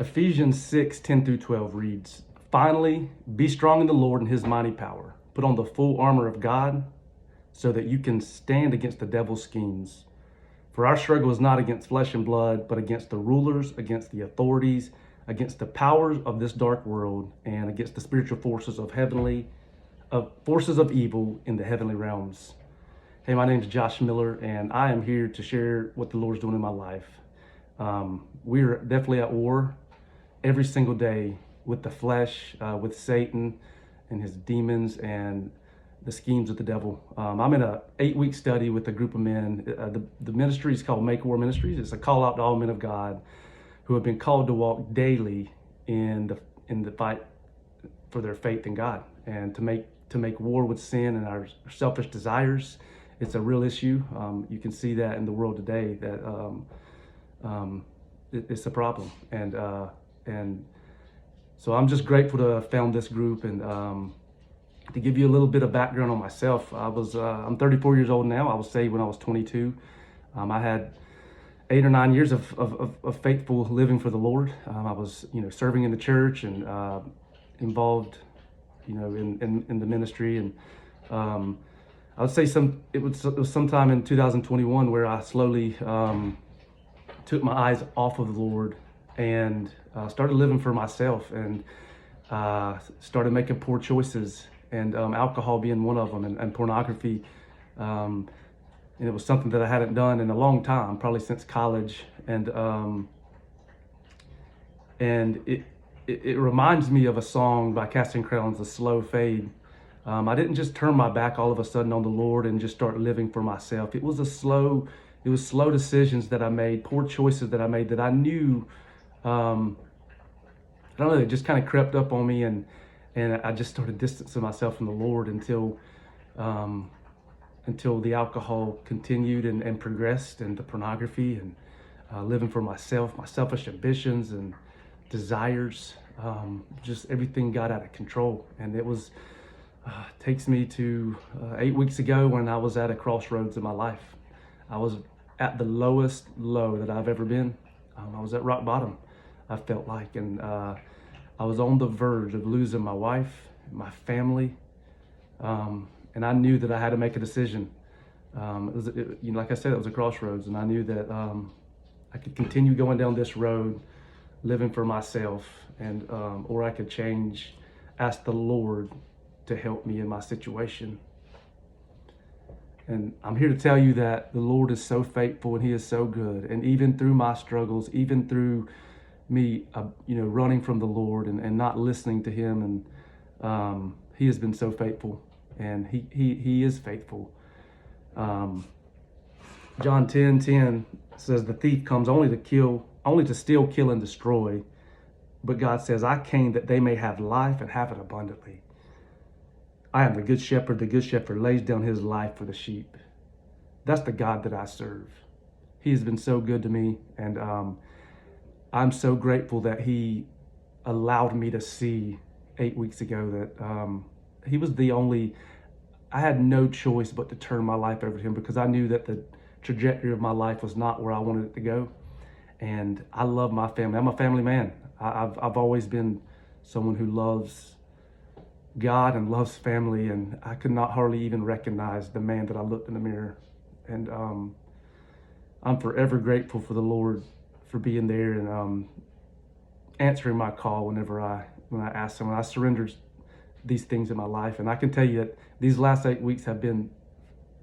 Ephesians 6:10-12 reads, "Finally, be strong in the Lord and his mighty power. Put on the full armor of God so that you can stand against the devil's schemes. For our struggle is not against flesh and blood, but against the rulers, against the authorities, against the powers of this dark world, and against the spiritual forces of evil in the heavenly realms." Hey, my name is Josh Miller, and I am here to share what the Lord's doing in my life. We're definitely at war every single day with the flesh, with Satan and his demons and the schemes of the devil. I'm in a 8-week study with a group of men. The ministry is called MAKEWAR Ministries. It's a call out to all men of God who have been called to walk daily in the fight for their faith in God and to make war with sin and our selfish desires. It's a real issue. You can see that in the world today, that it's a problem. And so I'm just grateful to have found this group. And to give you a little bit of background on myself, I'm 34 years old now. I was saved when I was 22. I had 8 or 9 years of faithful living for the Lord. I was, serving in the church and involved, in the ministry. And I would say it was sometime in 2021 where I slowly took my eyes off of the Lord and started living for myself, and started making poor choices, and alcohol being one of them, and pornography. And it was something that I hadn't done in a long time, probably since college. And it reminds me of a song by Casting Crowns, "The Slow Fade." I didn't just turn my back all of a sudden on the Lord and just start living for myself. It was slow decisions that I made, poor choices that I made, that I knew, I don't know, it just kind of crept up on me, and I just started distancing myself from the Lord until the alcohol continued and progressed, and the pornography, and living for myself, my selfish ambitions and desires. Just everything got out of control. And it was takes me to 8 weeks ago, when I was at a crossroads in my life. I was at the lowest low that I've ever been. I was at rock bottom, I felt like, and I was on the verge of losing my wife, my family, and I knew that I had to make a decision. Like I said, it was a crossroads, and I knew that I could continue going down this road, living for myself, and or I could change, ask the Lord to help me in my situation. And I'm here to tell you that the Lord is so faithful, and he is so good. And even through my struggles, even through me, running from the Lord and not listening to him, and he has been so faithful, and he is faithful. John 10:10 says, "The thief comes only to steal, kill, and destroy. But God says, I came that they may have life and have it abundantly. I am the good shepherd. The good shepherd lays down his life for the sheep." That's the God that I serve. He has been so good to me, and I'm so grateful that he allowed me to see 8 weeks ago that he was I had no choice but to turn my life over to him, because I knew that the trajectory of my life was not where I wanted it to go. And I love my family. I'm a family man. I've always been someone who loves God and loves family, and I could not hardly even recognize the man that I looked in the mirror. And I'm forever grateful for the Lord for being there and answering my call when I asked him. When I surrendered these things in my life. And I can tell you that these last 8 weeks have been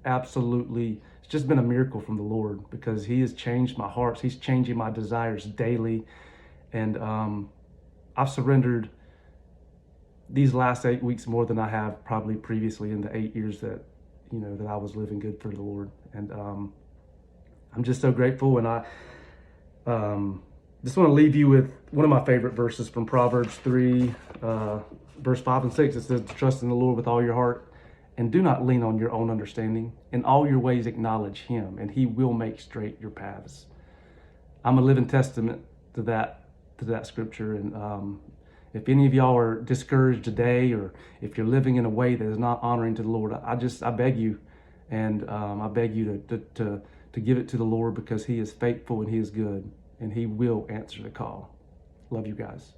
it's just been a miracle from the Lord, because he has changed my heart. He's changing my desires daily. And I've surrendered these last 8 weeks more than I have probably previously in the 8 years that I was living good for the Lord. And I'm just so grateful. And I just want to leave you with one of my favorite verses from Proverbs 3, verse 5 and 6. It says, "To trust in the Lord with all your heart, and do not lean on your own understanding. In all your ways acknowledge him, and he will make straight your paths." I'm a living testament to that scripture. And if any of y'all are discouraged today, or if you're living in a way that is not honoring to the Lord, I beg you, and I beg you to give it to the Lord, because he is faithful and he is good, and he will answer the call. Love you guys.